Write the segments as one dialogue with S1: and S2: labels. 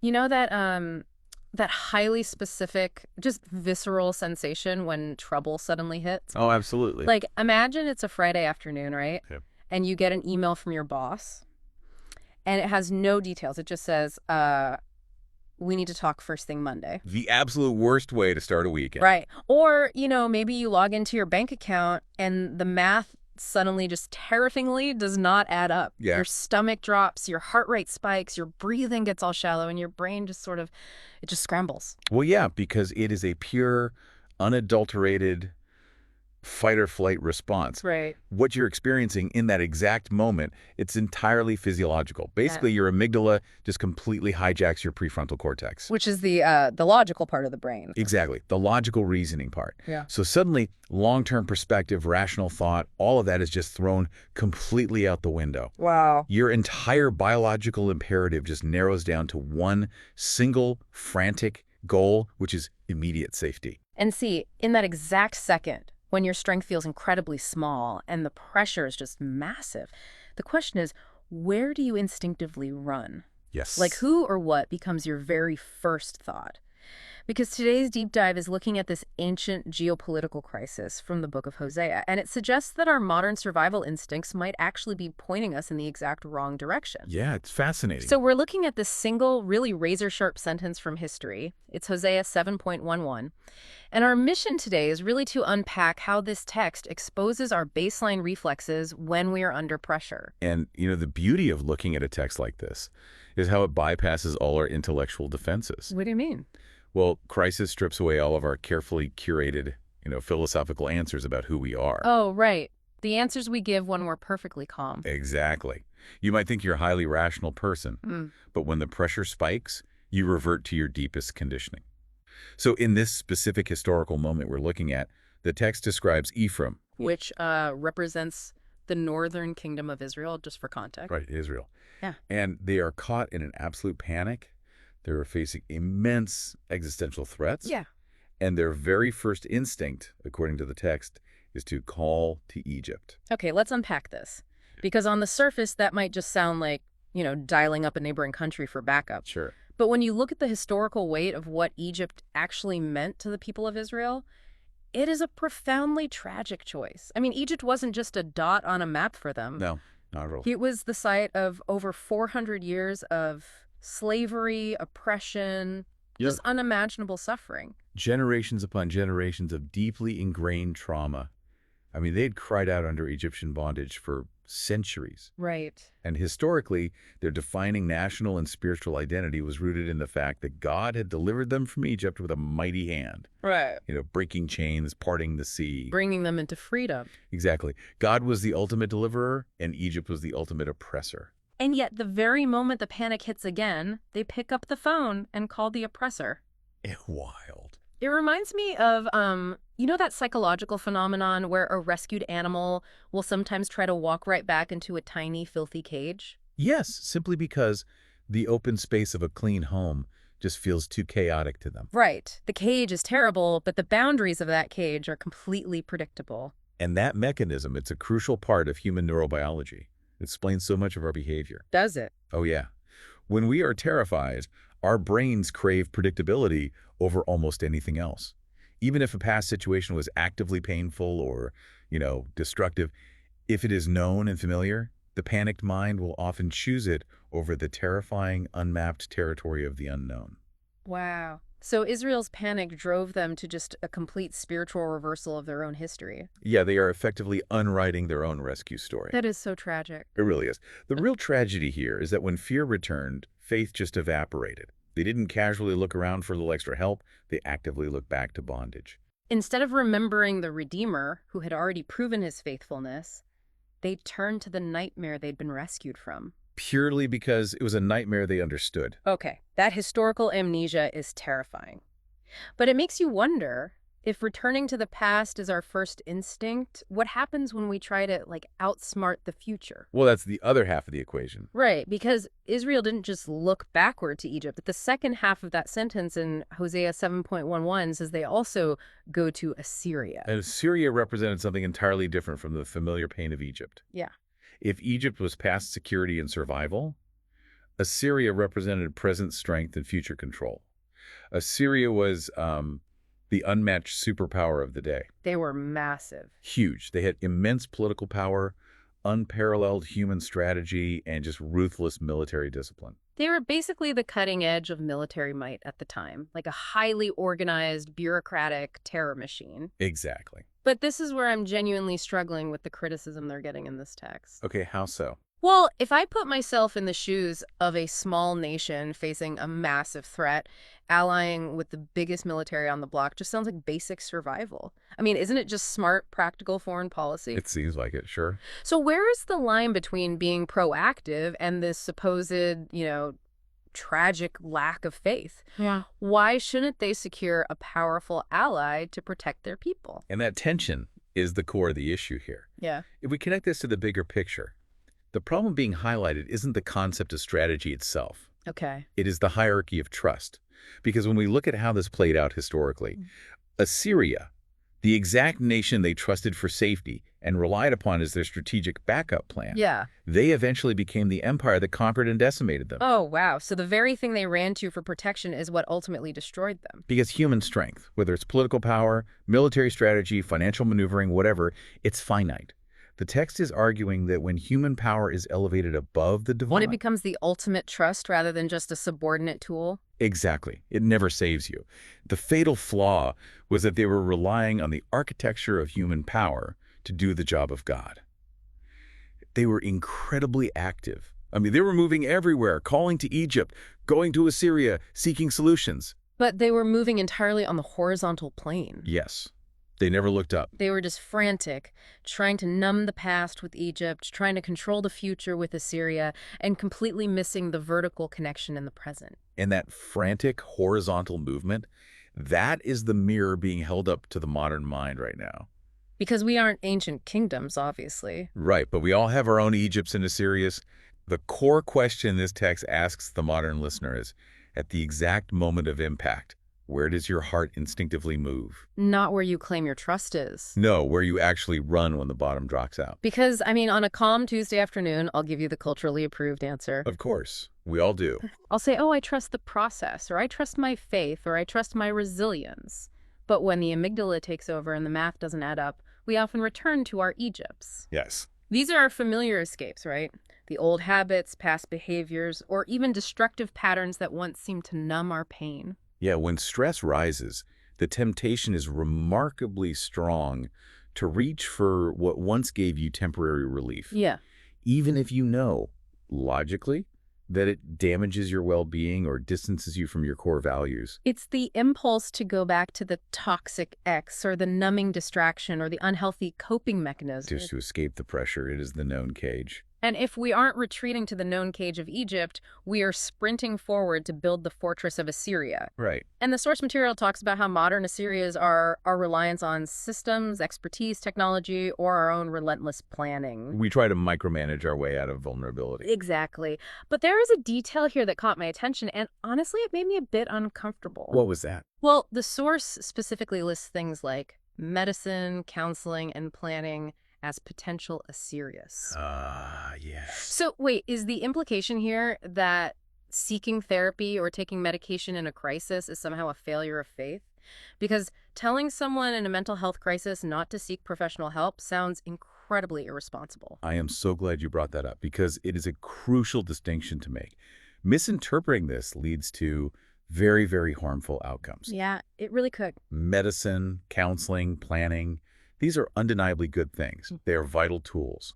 S1: You know that highly specific, just visceral sensation when trouble suddenly hits?
S2: Oh, absolutely.
S1: Like, imagine it's a Friday afternoon, right?
S2: Yeah.
S1: And you get an email from your boss, and it has no details. It just says, we need to talk first thing Monday.
S2: The absolute worst way to start a weekend.
S1: Right. Or, maybe you log into your bank account and the math suddenly just terrifyingly does not add up.
S2: Yeah.
S1: Your stomach drops, your heart rate spikes, your breathing gets all shallow, and your brain just it just scrambles.
S2: Well, yeah, because it is a pure, unadulterated fight or flight response.
S1: Right.
S2: What you're experiencing in that exact moment, it's entirely physiological. Basically,
S1: Yeah.
S2: your amygdala just completely hijacks your prefrontal cortex.
S1: Which is the logical part of the brain.
S2: Exactly. The logical reasoning part.
S1: Yeah.
S2: So suddenly, long-term perspective, rational thought, all of that is just thrown completely out the window.
S1: Wow.
S2: Your entire biological imperative just narrows down to one single frantic goal, which is immediate safety.
S1: And see, in that exact second, when your strength feels incredibly small and the pressure is just massive, the question is, where do you instinctively run?
S2: Yes.
S1: Like who or what becomes your very first thought? Because today's deep dive is looking at this ancient geopolitical crisis from the book of Hosea, and it suggests that our modern survival instincts might actually be pointing us in the exact wrong direction.
S2: Yeah, it's fascinating.
S1: So we're looking at this single, really razor-sharp sentence from history. It's Hosea 7.11. And our mission today is really to unpack how this text exposes our baseline reflexes when we are under pressure.
S2: And, the beauty of looking at a text like this is how it bypasses all our intellectual defenses.
S1: What do you mean?
S2: Well, crisis strips away all of our carefully curated, philosophical answers about who we are.
S1: Oh, right. The answers we give when we're perfectly calm.
S2: Exactly. You might think you're a highly rational person, but when the pressure spikes, you revert to your deepest conditioning. So in this specific historical moment we're looking at, the text describes Ephraim.
S1: Which represents the northern kingdom of Israel, just for context.
S2: Right, Israel.
S1: Yeah.
S2: And they are caught in an absolute panic. They're facing immense existential threats.
S1: Yeah.
S2: And their very first instinct, according to the text, is to call to Egypt.
S1: Okay, let's unpack this. Because on the surface, that might just sound like, dialing up a neighboring country for backup.
S2: Sure.
S1: But when you look at the historical weight of what Egypt actually meant to the people of Israel, it is a profoundly tragic choice. I mean, Egypt wasn't just a dot on a map for them.
S2: No, not at all.
S1: It was the site of over 400 years of slavery, oppression, just unimaginable suffering.
S2: Generations upon generations of deeply ingrained trauma. I mean, they'd cried out under Egyptian bondage for centuries.
S1: Right.
S2: And historically, their defining national and spiritual identity was rooted in the fact that God had delivered them from Egypt with a mighty hand.
S1: Right.
S2: Breaking chains, parting the sea.
S1: Bringing them into freedom.
S2: Exactly. God was the ultimate deliverer, and Egypt was the ultimate oppressor.
S1: And yet, the very moment the panic hits again, they pick up the phone and call the oppressor.
S2: Wild.
S1: It reminds me of, that psychological phenomenon where a rescued animal will sometimes try to walk right back into a tiny, filthy cage?
S2: Yes, simply because the open space of a clean home just feels too chaotic to them.
S1: Right. The cage is terrible, but the boundaries of that cage are completely predictable.
S2: And that mechanism, it's a crucial part of human neurobiology. It explains so much of our behavior.
S1: Does it?
S2: Oh, yeah. When we are terrified, our brains crave predictability over almost anything else. Even if a past situation was actively painful or, destructive, if it is known and familiar, the panicked mind will often choose it over the terrifying, unmapped territory of the unknown.
S1: Wow. So Israel's panic drove them to just a complete spiritual reversal of their own history.
S2: Yeah, they are effectively unwriting their own rescue story.
S1: That is so tragic.
S2: It really is. The real tragedy here is that when fear returned, faith just evaporated. They didn't casually look around for a little extra help. They actively looked back to bondage.
S1: Instead of remembering the Redeemer, who had already proven his faithfulness, they turned to the nightmare they'd been rescued from.
S2: Purely because it was a nightmare they understood.
S1: Okay, that historical amnesia is terrifying. But it makes you wonder, if returning to the past is our first instinct, what happens when we try to, outsmart the future?
S2: Well, that's the other half of the equation.
S1: Right, because Israel didn't just look backward to Egypt. But the second half of that sentence in Hosea 7.11 says they also go to Assyria.
S2: And Assyria represented something entirely different from the familiar pain of Egypt.
S1: Yeah.
S2: If Egypt was past security and survival, Assyria represented present strength and future control. Assyria was the unmatched superpower of the day.
S1: They were massive.
S2: Huge. They had immense political power, unparalleled human strategy, and just ruthless military discipline.
S1: They were basically the cutting edge of military might at the time, like a highly organized, bureaucratic terror machine.
S2: Exactly.
S1: But this is where I'm genuinely struggling with the criticism they're getting in this text.
S2: Okay, how so?
S1: Well, if I put myself in the shoes of a small nation facing a massive threat, allying with the biggest military on the block just sounds like basic survival. I mean, isn't it just smart, practical foreign policy?
S2: It seems like it, sure.
S1: So where is the line between being proactive and this supposed, tragic lack of faith?
S3: Yeah.
S1: Why shouldn't they secure a powerful ally to protect their people?
S2: And that tension is the core of the issue here.
S1: Yeah.
S2: If we connect this to the bigger picture, the problem being highlighted isn't the concept of strategy itself.
S1: Okay.
S2: It is the hierarchy of trust. Because when we look at how this played out historically, Assyria, the exact nation they trusted for safety and relied upon as their strategic backup plan,
S1: Yeah.
S2: they eventually became the empire that conquered and decimated them.
S1: Oh, wow. So the very thing they ran to for protection is what ultimately destroyed them.
S2: Because human strength, whether it's political power, military strategy, financial maneuvering, whatever, it's finite. The text is arguing that when human power is elevated above the divine...
S1: When it becomes the ultimate trust rather than just a subordinate tool?
S2: Exactly. It never saves you. The fatal flaw was that they were relying on the architecture of human power to do the job of God. They were incredibly active. I mean, they were moving everywhere, calling to Egypt, going to Assyria, seeking solutions.
S1: But they were moving entirely on the horizontal plane.
S2: Yes. They never looked up.
S1: They were just frantic, trying to numb the past with Egypt, trying to control the future with Assyria, and completely missing the vertical connection in the present.
S2: And that frantic horizontal movement, that is the mirror being held up to the modern mind right now.
S1: Because we aren't ancient kingdoms, obviously.
S2: Right, but we all have our own Egypts and Assyrias. The core question this text asks the modern listener is, at the exact moment of impact, where does your heart instinctively move?
S1: Not where you claim your trust is.
S2: No, where you actually run when the bottom drops out.
S1: Because, on a calm Tuesday afternoon, I'll give you the culturally approved answer.
S2: Of course, we all do.
S1: I'll say, oh, I trust the process, or I trust my faith, or I trust my resilience. But when the amygdala takes over and the math doesn't add up, we often return to our Egypts.
S2: Yes.
S1: These are our familiar escapes, right? The old habits, past behaviors, or even destructive patterns that once seemed to numb our pain.
S2: Yeah, when stress rises, the temptation is remarkably strong to reach for what once gave you temporary relief.
S1: Yeah.
S2: Even if you know, logically, that it damages your well-being or distances you from your core values.
S1: It's the impulse to go back to the toxic ex or the numbing distraction or the unhealthy coping mechanism.
S2: Just to escape the pressure, it is the known cage.
S1: And if we aren't retreating to the known cage of Egypt, we are sprinting forward to build the fortress of Assyria.
S2: Right.
S1: And the source material talks about how modern Assyrias are our reliance on systems, expertise, technology, or our own relentless planning.
S2: We try to micromanage our way out of vulnerability.
S1: Exactly. But there is a detail here that caught my attention, and honestly, it made me a bit uncomfortable.
S2: What was that?
S1: Well, the source specifically lists things like medicine, counseling, and planning as potential Assyrias.
S2: Yes.
S1: So wait, is the implication here that seeking therapy or taking medication in a crisis is somehow a failure of faith? Because telling someone in a mental health crisis not to seek professional help sounds incredibly irresponsible.
S2: I am so glad you brought that up because it is a crucial distinction to make. Misinterpreting this leads to very, very harmful outcomes.
S1: Yeah, it really could.
S2: Medicine, counseling, planning, these are undeniably good things. They are vital tools.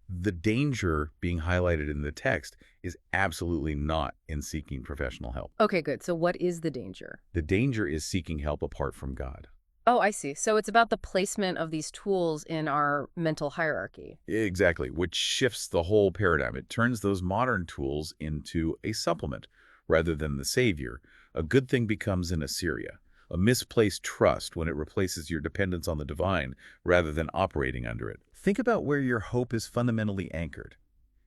S2: The danger being highlighted in the text is absolutely not in seeking professional help.
S1: Okay, good. So what is the danger?
S2: The danger is seeking help apart from God.
S1: Oh, I see. So it's about the placement of these tools in our mental hierarchy.
S2: Exactly, which shifts the whole paradigm. It turns those modern tools into a supplement rather than the savior. A good thing becomes an Assyria. A misplaced trust when it replaces your dependence on the divine rather than operating under it. Think about where your hope is fundamentally anchored.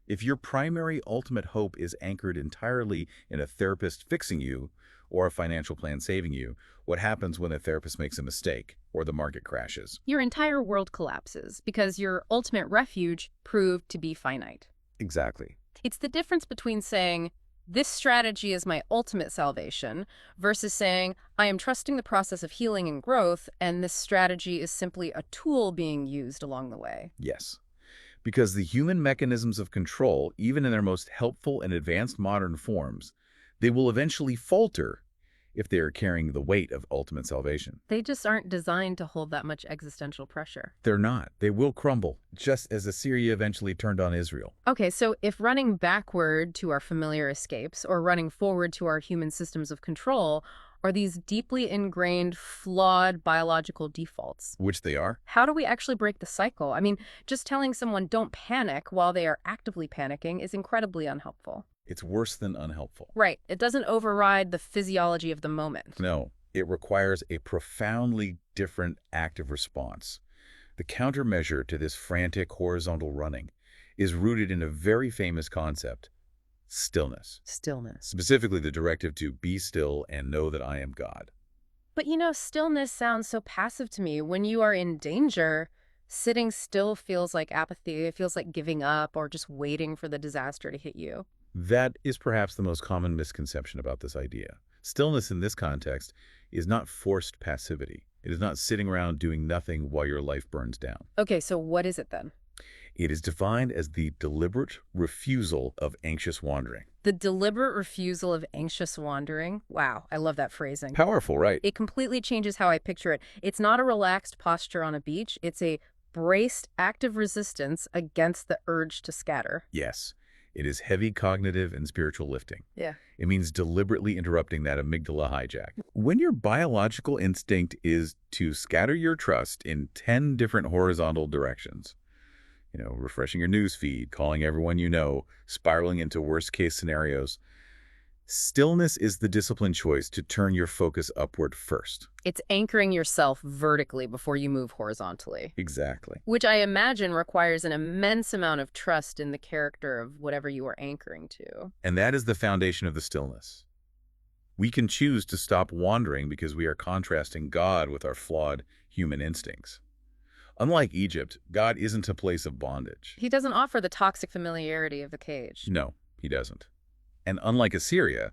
S2: If your primary ultimate hope is anchored entirely in a therapist fixing you or a financial plan saving you, what happens when a therapist makes a mistake or the market crashes?
S1: Your entire world collapses because your ultimate refuge proved to be finite.
S2: Exactly.
S1: It's the difference between saying, this strategy is my ultimate salvation, versus saying, I am trusting the process of healing and growth, and this strategy is simply a tool being used along the way.
S2: Yes. Because the human mechanisms of control, even in their most helpful and advanced modern forms, they will eventually falter if they are carrying the weight of ultimate salvation.
S1: They just aren't designed to hold that much existential pressure.
S2: They're not. They will crumble, just as Assyria eventually turned on Israel.
S1: Okay, so if running backward to our familiar escapes or running forward to our human systems of control are these deeply ingrained, flawed biological defaults,
S2: Which they are.
S1: how do we actually break the cycle? I mean, just telling someone don't panic while they are actively panicking is incredibly unhelpful.
S2: It's worse than unhelpful.
S1: Right. It doesn't override the physiology of the moment.
S2: No, it requires a profoundly different active response. The countermeasure to this frantic horizontal running is rooted in a very famous concept: stillness.
S1: Stillness.
S2: Specifically, the directive to be still and know that I am God.
S1: But stillness sounds so passive to me. When you are in danger, sitting still feels like apathy. It feels like giving up or just waiting for the disaster to hit you.
S2: That is perhaps the most common misconception about this idea. Stillness in this context is not forced passivity. It is not sitting around doing nothing while your life burns down.
S1: Okay, so what is it then?
S2: It is defined as the deliberate refusal of anxious wandering.
S1: The deliberate refusal of anxious wandering. Wow, I love that phrasing.
S2: Powerful, right?
S1: It completely changes how I picture it. It's not a relaxed posture on a beach. It's a braced, active resistance against the urge to scatter.
S2: Yes. It is heavy cognitive and spiritual lifting.
S1: Yeah.
S2: It means deliberately interrupting that amygdala hijack. When your biological instinct is to scatter your trust in 10 different horizontal directions, refreshing your news feed, calling everyone you know, spiraling into worst-case scenarios, stillness is the disciplined choice to turn your focus upward first.
S1: It's anchoring yourself vertically before you move horizontally.
S2: Exactly.
S1: Which I imagine requires an immense amount of trust in the character of whatever you are anchoring to.
S2: And that is the foundation of the stillness. We can choose to stop wandering because we are contrasting God with our flawed human instincts. Unlike Egypt, God isn't a place of bondage.
S1: He doesn't offer the toxic familiarity of the cage.
S2: No, he doesn't. And unlike Assyria,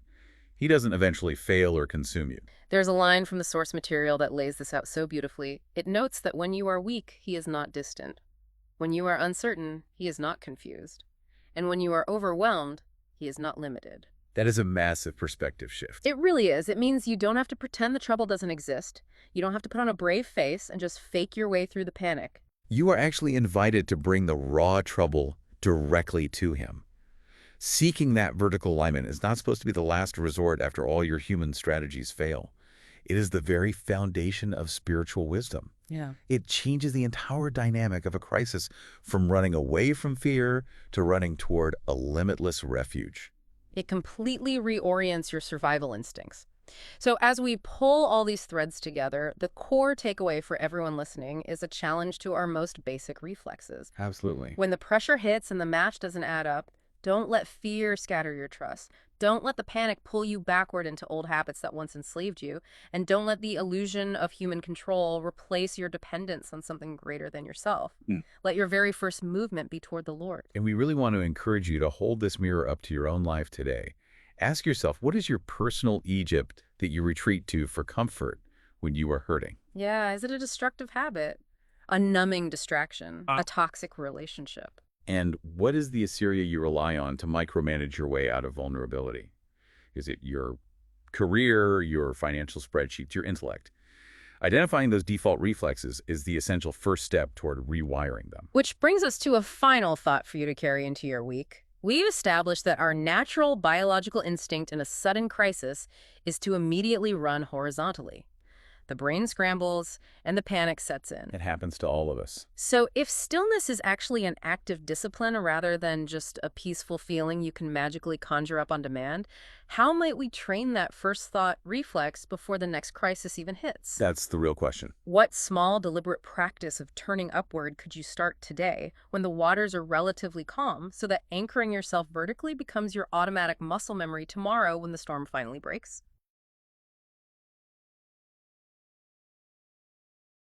S2: he doesn't eventually fail or consume you.
S1: There's a line from the source material that lays this out so beautifully. It notes that when you are weak, he is not distant. When you are uncertain, he is not confused. And when you are overwhelmed, he is not limited.
S2: That is a massive perspective shift.
S1: It really is. It means you don't have to pretend the trouble doesn't exist. You don't have to put on a brave face and just fake your way through the panic.
S2: You are actually invited to bring the raw trouble directly to him. Seeking that vertical alignment is not supposed to be the last resort after all your human strategies fail. It is the very foundation of spiritual wisdom.
S1: Yeah.
S2: It changes the entire dynamic of a crisis from running away from fear to running toward a limitless refuge.
S1: It completely reorients your survival instincts. So as we pull all these threads together, the core takeaway for everyone listening is a challenge to our most basic reflexes.
S2: Absolutely.
S1: When the pressure hits and the match doesn't add up, don't let fear scatter your trust. Don't let the panic pull you backward into old habits that once enslaved you. And don't let the illusion of human control replace your dependence on something greater than yourself. Let your very first movement be toward the Lord.
S2: And we really want to encourage you to hold this mirror up to your own life today. Ask yourself, what is your personal Egypt that you retreat to for comfort when you are hurting?
S1: Yeah, is it a destructive habit? A numbing distraction? A toxic relationship?
S2: And what is the Assyria you rely on to micromanage your way out of vulnerability? Is it your career, your financial spreadsheets, your intellect? Identifying those default reflexes is the essential first step toward rewiring them.
S1: Which brings us to a final thought for you to carry into your week. We've established that our natural biological instinct in a sudden crisis is to immediately run horizontally. The brain scrambles, and the panic sets in.
S2: It happens to all of us.
S1: So if stillness is actually an active discipline rather than just a peaceful feeling you can magically conjure up on demand, how might we train that first thought reflex before the next crisis even hits?
S2: That's the real question.
S1: What small, deliberate practice of turning upward could you start today when the waters are relatively calm so that anchoring yourself vertically becomes your automatic muscle memory tomorrow when the storm finally breaks?